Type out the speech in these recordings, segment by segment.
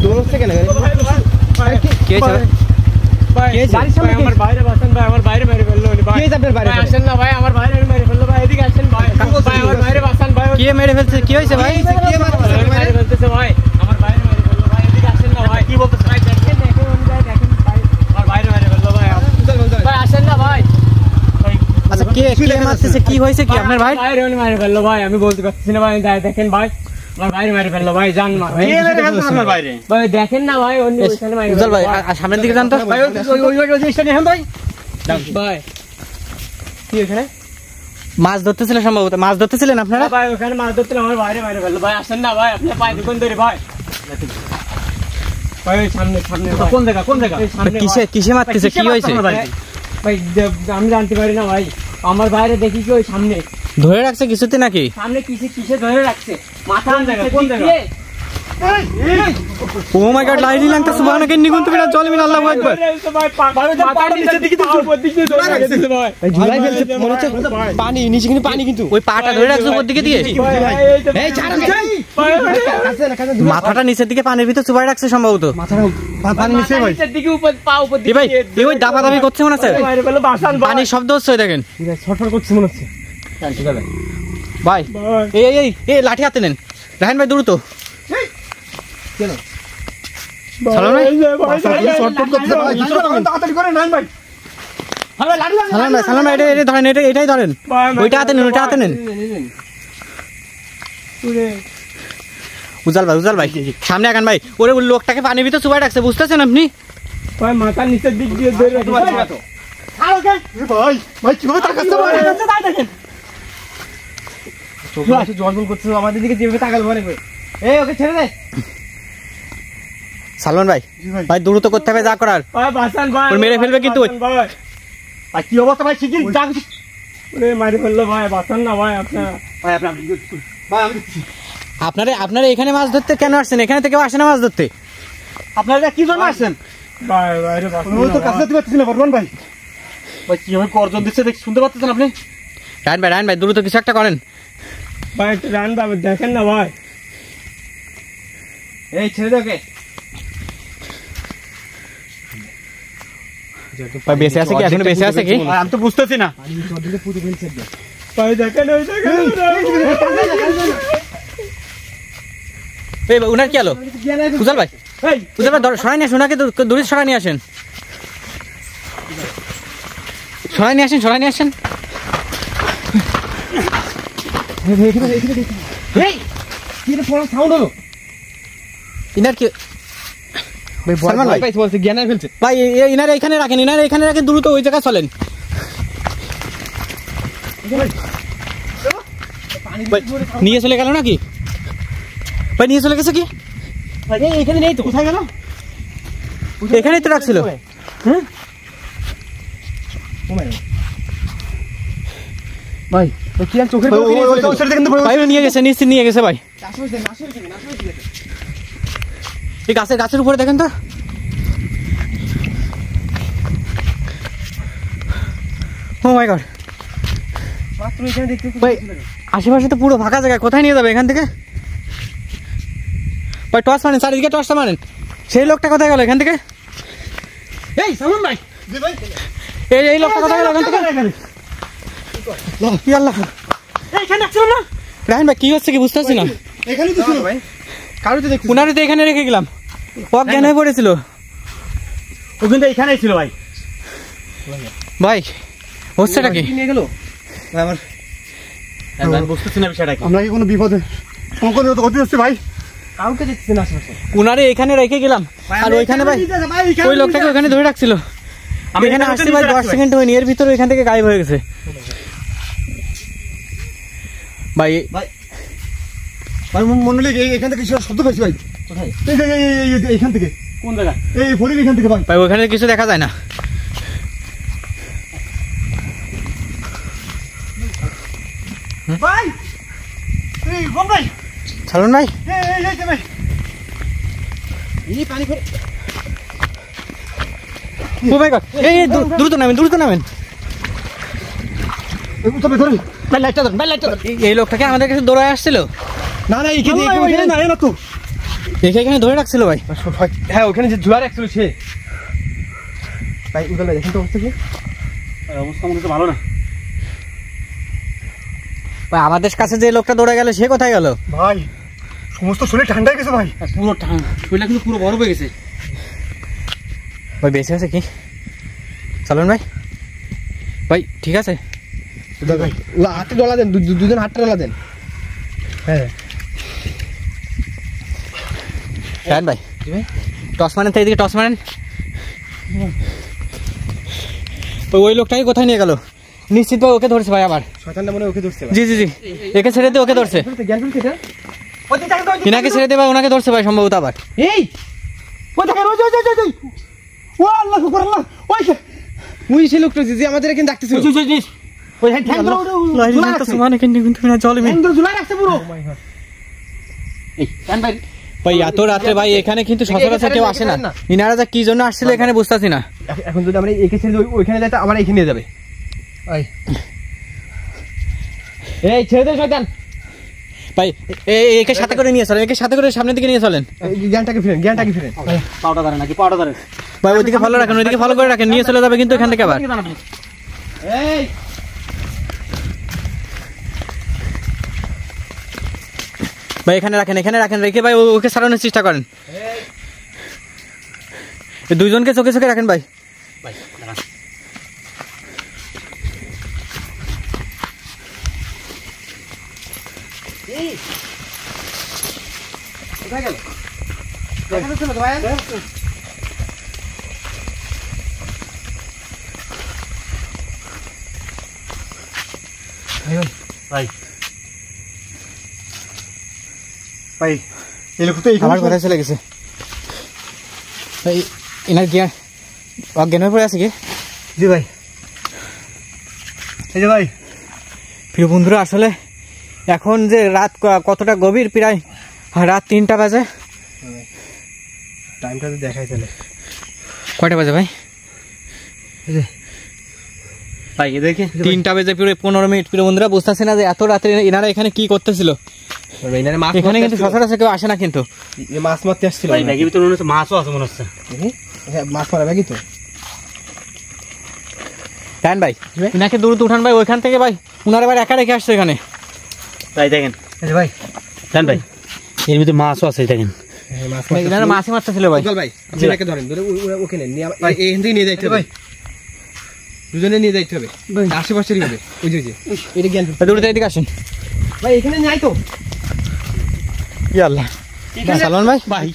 দৌড়ছে কেন কে আছে ভাই গাড়ির সামনে আমার বাইরে বসেন ভাই আমার বাইরে মেরে ফেললো ভাই কে আপনার বাইরে আসেন না ভাই আমার বাইরে মেরে ফেললো ভাই এদিকে আসেন ভাই ভাই আমার বাইরে বসেন ভাই কে মেরে ফেলছে কি হইছে ভাই কে মেরে ফেলতেছে ভাই আমার বাইরে মেরে ফেললো ভাই এদিকে আসেন না ভাই কি বলতেছ ভাই দেখেন ভাই আমার বাইরে মেরে ফেললো ভাই ভাই আসেন না ভাই আচ্ছা কে মারতেছে কি হইছে কি আপনার ভাই বাইরে মেরে ফেললো ভাই আমি বলতে পারছি না ভাই দেখেন ভাই আমার বাইরে মেরে ফেললো ভাই জান ভাই কে মেরে ফেলছে আপনার বাইরে ভাই দেখেন না ভাই অন্য ওইখানে মাইরে উজ্জ্বল ভাই সামনের দিকে যান তো ভাই ওই স্টেশনে হ্যাঁ ভাই ভাই কি এখানে মাছ ধরতেছিলেন সম্ভবত মাছ ধরতেছিলেন আপনারা ভাই ওখানে মাছ ধরতেছিলাম আমার বাইরে মেরে ফেললো ভাই আসেন না ভাই আপনি পায়ে দোকান ধরে ভাই ভাই সামনে কোন জায়গা কিসে মারতেছে কি হইছে ভাই আমি জানতে পারি না ভাই আমার বাইরে দেখি কি ওই সামনে ধরে রাখছে কিছুতে নাকি সামনে কিসে ধরে রাখছে মাথা কোন জায়গা ও মাই গড লাইনি লাগতে সুবহানাকে নিগুনতে বিনা চলে মিন আল্লাহু আকবার ভাই পাটা নিচে দিকে তো উপর দিকে ধরে রাখছে ভাই ঝুলাই ফেলছে মনে হচ্ছে পানি নিচে কিন্তু পানি কিন্তু ওই পাটা ধরে রাখছে উপর দিকে দিয়ে এই ছাড়েন মাথাটা নিচের দিকে পানির ভিতর চুবাই রাখছে সম্ভবত মাথাটা পানি নিচে ভাই নিচের দিকে উপর পা উপর দিকে ভাই এই ওই দাপাদাপি করছে মনে হচ্ছে পানি শব্দ হচ্ছে দেখেন ছটফট করছে মনে হচ্ছে ঠিক আছে ভাই এই লাঠি হাতে নেন রাহান ভাই দ্রুত কেন সালাম ভাই এটা ধরেন এটাই ধরেন ওইটা হাতে নেন উজাল ভাই সামনে আগান ভাই ওরে লোকটাকে পানির ভিতর চুবাই রাখছে বুঝতেছেন আপনি ভাই মাথা নিচের দিক দিয়ে ধরে রাখছে ভাই কিভাবে তাকাচ্ছে ভাই দেখেন জলজল করছে আমাদের দিকে যেভাবে তাকাল মনে করে এই ওকে ছেড়ে দে সালমান ভাই ভাই দ্রুত করতে হবে যা করার ভাই বাসান ভাই ওর মেরে ফেলবে কিন্তু ভাই কি অবস্থা ভাই শিগগির যা ওরে মারি ফেললো ভাই বাসান না ভাই আপনারা এখানে মাছ ধরতে কেন আসছেন এখানে থেকে আসেন না মাছ ধরতে আপনারা কি জন্য আসছেন ভাই রে বাসান তো কাছে দিতে পারতেছেন না বর্মন ভাই ভাই কি হবে গর্জন দিচ্ছে দেখ শুনতে পাচ্ছেন আপনি রায়ন ভাই দ্রুত কিছু একটা করেন ভাই রান বাবা দেখেন না ভাই এই ছেড়ে দে ভাই বেঁচে আছে কি এখন বেঁচে আছে কি আমি তো বুঝতেছি না ভাই দেখেন ওই এই উনার কি হলো উজাল ভাই সরাই নিয়ে আসেন ওনাকে দূরে সরাই নিয়ে আসেন ইনার কি ভাই ইনারা এখানে রাখেন দ্রুত ওই জায়গায় চলেন নিয়ে চলে গেল নাকি ভাই নিয়ে চলে গেছে কি এখানে নেই তো কোথায় গেল এখানেই তো রাখছিল ভাই নিয়ে গেছে নিশ্চিত নিয়ে গেছে ভাই এই গাছের উপরে দেখেন তো ও মাই গড ভাই আশেপাশে তো পুরো ফাঁকা জায়গা কোথায় নিয়ে যাবে এখান থেকে ভাই টর্চ মারেন চারিদিকে টর্চটা মারেন সেই লোকটা কোথায় গেল এখান থেকে এই সালমান ভাই এই লোকটা কোথায় গেল এখান থেকে কি আল্লাহ এইখানে আসছিল না রাহান ভাই কি হচ্ছে কি বুঝতে পারছি না এখানেই তো ছিল ভাই কারোতে দেখছি উনারে তো এখানে রেখে গেলাম অজ্ঞান হয়ে পড়েছিল ও কিন্তু এখানেই ছিল ভাই হচ্ছেটা কি নিয়ে গেল আমার বুঝতেছি না বিষয়টা কি আমরা কি কোনো বিপদে সংকটে হতে হচ্ছে ভাই কাউকে দেখতেছি না আশেপাশে উনারে এখানে রেখে গেলাম আর ওইখানে ভাই ওই লোকটাকে ওখানে ধরে রাখছিল আমি এখানে আসছি ভাই 10 সেকেন্ড হয়নি এর ভিতরে এখান থেকে গায়েব হয়ে গেছে ভাই মনে এখান থেকে কিছু শব্দ পাইছি ভাই কোথায় এইখান থেকে কোন জায়গা এই ফরির এখান থেকে ভাই ওখানে কিছু দেখা যায় না ভাই এই বম ভাই চলুন ভাই এই ভাই এই পানি করে ও মাই গড এই দ্রুত নামেন এই লোকটাকে আমাদের কাছে দৌড়ায় আসছিল না এখানে না তো এখানে ধরে রাখছিল ভাই। হ্যাঁ ওখানে যে ধরে রাখছিল সে। ভাই উদাল ভাই দেখেন তো অবস্থা কি? অবস্থা মনে হচ্ছে ভালো না ভাই। আমাদের কাছে যে লোকটা দৌড়ে গেল সে কোথায় গেল ভাই? সমস্ত শরীর ঠান্ডা হয়ে গেছে ভাই, পুরো ঠান্ডা, শরীরটা কিন্তু পুরো বরফ হয়ে গেছে ভাই। বেঁচে আছে কি? চলুন ভাই। ভাই ঠিক আছে ভাই হাতে ডলা দেন, দুজন হাতটা ডলা দেন। হ্যাঁ ভাই টস মারেন তো, এদিকে টস মারেন। ওই লোকটাকে কোথায় নিয়ে গেল? নিশ্চিত ভাই ওকে ধরছে ভাই আবার। শয়তানটা মনে ওকে ধরছে। জি জি জি, একে ছেড়ে দে, ওকে ধরছে। ইনাকে ছেড়ে দে ভাই, ওনাকে ধরছে ভাই সম্ভবত আবার। এই ওই দেখেন, ওই ও আল্লাহ আকবার, আল্লাহ ওই মুই সেই লোকটা যে আমাদের এখানে ডাকতেছিল। ওই হ্যাঁ জুলাই রাখছে পুরো। এই কান ভাই, ভাই এত রাতে ভাই এখানে কিন্তু সচরাচর কেউ আসে না। ইনারা যা কি জন্য আসছিল এখানে বুঝতাছি না। এখন যদি আমরা একে ছেড়ে ওইখানে যাই, আবার এখানে নিয়ে যাবে। এই ছেড়ে দে শয়তান। ভাই একে সাথে করে নিয়ে চলেন, একে সাথে করে সামনের দিকে নিয়ে চলেন। জ্ঞানটাকে ফিরেন, জ্ঞানটাকে ফিরেন। পাউডার ধরেন নাকি? পাউডার ধরেন ভাই, ওইদিকে ফলো রাখেন, ওইদিকে ফলো করে রাখেন, নিয়ে চলে যাবে কিন্তু এখান থেকে আবার। এই ভাই এখানে রাখেন, এখানে রাখেন, রেখে ভাই ওকে সারানোর চেষ্টা করেন। দুইজনকে চোখে চোখে রাখেন ভাই। ভাই ভাই এই লোক তো আমার কোথায় চলে গেছে ভাই? এনার জ্ঞান অজ্ঞান হয়ে পড়ে আছে কি? জি ভাই। এই যে ভাই প্রিয় বন্ধুরা, আসলে এখন যে রাত কতটা গভীর, প্রায় রাত 3টা বাজে। টাইমটা তো দেখাই তাহলে কয়টা বাজে ভাই? ভাই এদেরকে 3টা বেজে পুরো 15 মিনিট। প্রিয় বন্ধুরা, বুঝতেছে না যে এত রাত্রে এনারা এখানে কি করতেছিল। এখানে কিন্তু সচরাচর কেউ আসে না, কিন্তু মাছ মারতে আসছিল। ব্যাগের ভিতরে মনে হচ্ছে মাছও আছে, মনে হচ্ছে। হ্যাঁ মাছ মারা ব্যাগই তো। কেন ভাই ইনাকে দূরত্ব উঠান ভাই ওইখান থেকে ভাই, উনার এবার একা রেখে আসছে এখানে। ভাই দেখেন ভাই, কেন ভাই এর ভিতরে মাছও আছে, দেখেন মাছই মারতেছিল ভাই। ভাই আপনাকে ধরেন, ধরে ওকে নেন, এখান থেকে নিয়ে যাইতে হবে ভাই, দুজনে নিয়ে যাইতে হবে। আশেপাশেরই হবে। ওই যে এটা জ্ঞান দূরত্ব, এদিকে আসেন ভাই, এখানে নাই তো। আল্লাহ সালমান ভাই,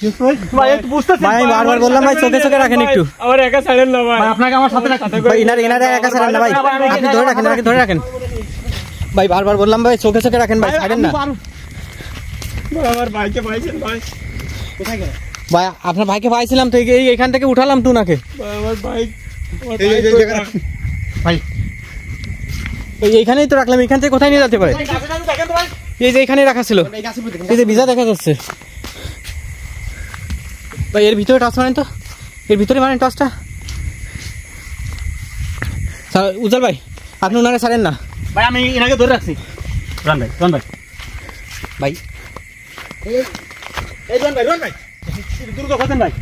ভাই একটু বুঝতেছেন ভাই, বারবার বললাম ভাই চোখে চোখে রাখেন একটু। আমার একা ছাড়েন না ভাই, আপনাকে আমার সাথে রাখতে ভাই। ইনারে একা ছাড়েন না ভাই, আপনি ধরে রাখেন, এনাকে ধরে রাখেন ভাই। বারবার বললাম ভাই চোখে চোখে রাখেন ভাই, ছাড়েন না। আমার ভাইকে পাইছেন ভাই? কোথায় গেল ভাই? আপনার ভাইকে পাইছিলাম তো, এইখান থেকে উঠালাম তো উনাকে। আমার ভাই ভাই এইখানেই তো রাখলাম, এখান থেকে কোথায় নিয়ে যেতে পারে? এই যে এখানেই রাখা ছিল, এই যে ভিজা দেখা যাচ্ছে ভাই। এর ভিতরে টস মারেন তো, এর ভিতরে মারেন টসটা। উজ্জ্বল ভাই আপনি ওনারে ছাড়েন না ভাই, আমি এনাকে ধরে রাখছি। রান ভাই, রান ভাই, ভাই এই রান ভাই, রান ভাই দ্রুত করতেন ভাই।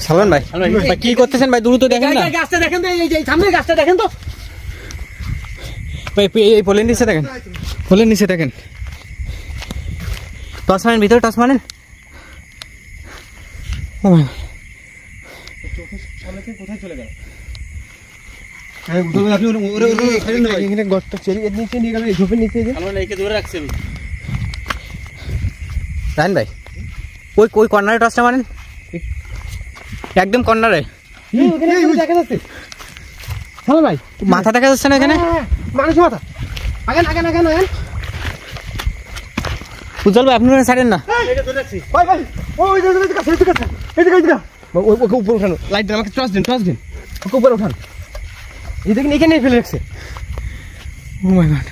সালমান ভাই ভাই কি করতেছেন ভাই? দ্রুত দেখেন না, গাছটা দেখেন তো, এই সামনে গাছটা দেখেন তো ভাই। এই পোলের নিচে দেখেন, পোলের নিচে দেখেন। টস মারেন, ভিতরে টস মারেন। কোথায় চলে গেল? আপনি গর্তটা চলে নিচে নিয়ে গেলেন, ঝোপের নিচে ধরে রাখছেন। রায়ন ভাই ওই কর্নারে টসটা মারেন, একদম কর্নারে। দেখা যাচ্ছে হ্যালো ভাই, মাথা দেখা যাচ্ছে না এখানে? মানুষ মাথা। আগে উজ্জ্বল ভাই আপনি ছাড়েন না। ওকে উপরে উঠানো, লাইট দেন, আমাকে টর্চ দিন, ওকে উপরে উঠান। এই দেখেন এখানে ফেলে রাখছে। ও মাই গড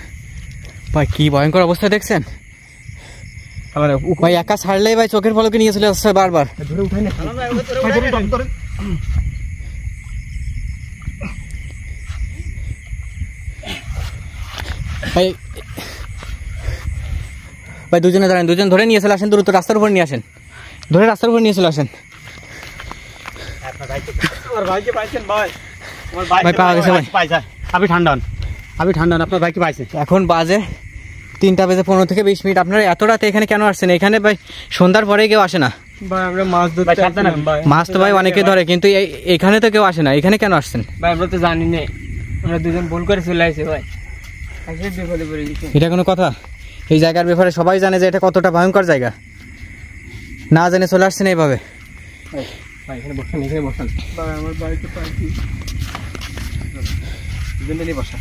ভাই, কি ভয়ঙ্কর অবস্থা দেখছেন ভাই। একা ছাড়লেই ভাই চোখের পলকে নিয়ে চলে আসছে বারবার। ধরে উঠাই না ভাই, ভাই দুজনে দাঁড়ান, দুজন ধরে নিয়ে চলে আসেন, দ্রুত রাস্তার উপর নিয়ে আসেন, ধরে রাস্তার উপর নিয়ে চলে আসেন। আমার ভাইকে পাইছেন ভাই? আমার ভাই পাওয়া গেছে ভাই। পাইছে। আপনি ঠান্ডা হন, আপনি ঠান্ডা হন, আপনার ভাইকে পাইছে। এখন বাজে 3:15 থেকে 20 মিনিট। আপনারা এত রাতে এখানে কেন আসছেন? এখানে ভাই সন্ধ্যার পরে কেউ আসে না। ভাই আমরা মাছ ধরতে আসলাম ভাই। মাছ তো ভাই অনেকে ধরে, কিন্তু এখানে তো কেউ আসে না। এখানে কেন আসছেন? ভাই আমরা তো জানি না, আমরা দুজন ভুল করে চলে আসি ভাই, আসলে বিপদে পড়ে গেছি। এটা কোনো কথা? এই জায়গার ব্যাপারে সবাই জানে যে এটা কতটা ভয়ঙ্কর জায়গা, না জেনে চলে আসছেন এইভাবে। ভাই এখানে বসেন, এখানে বসেন ভাই, আমার বাড়িতে পাইছি, দুজন নিয়ে বসেন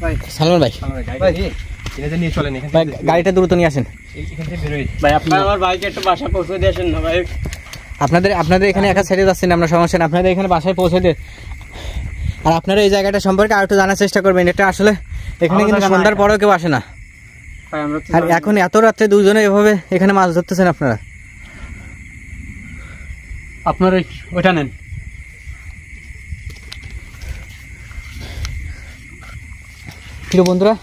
ভাই। সালমান ভাই, ভাই এখানে নিয়ে চলেন, এখানে ভাই গাড়িটা দ্রুত নিয়ে আসেন। এখান থেকে বের হই ভাই। আপনি আমার বাইকে একটা বাসা পৌঁছে দিয়ে আসেন না ভাই। আপনাদের এখানে একা ছেড়ে যাচ্ছেন, আমরা সমস্যা না, আপনাদের এখানে বাসায় পৌঁছে দিয়ে। আর আপনারা এই জায়গাটা সম্পর্কে আর একটু জানার চেষ্টা করবেন। এটা আসলে এখানে কিন্তু সন্ধ্যার পরেও কেউ আসে না। ভাই আমরা তো আর এখন এত রাত্রে দুজনে এভাবে এখানে মাছ ধরতেছেন আপনারা। আপনার ওইটা নেন। প্রিয় বন্ধুরা,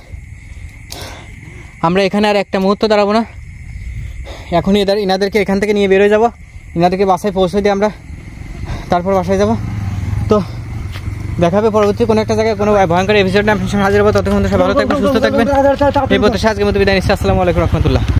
আমরা এখানে আর একটা মুহূর্ত দাঁড়াবো না, এখনই ইনাদেরকে এখান থেকে নিয়ে বেরোয় যাব, ইনাদেরকে বাসায় পৌঁছে দিয়ে আমরা তারপর বাসায় যাব। তো দেখা হবে পরবর্তী কোনো একটা জায়গায় কোনো ভয়ঙ্কর এপিসোড নিয়ে আপনার সামনে হাজির হবো। ততক্ষণ সবাই ভালো থাকবেন, সুস্থ থাকবেন। এই প্রত্যাশা আজকের মতো বিদায় নিচ্ছি। আসসালামু আলাইকুম রহমতুল্লাহ।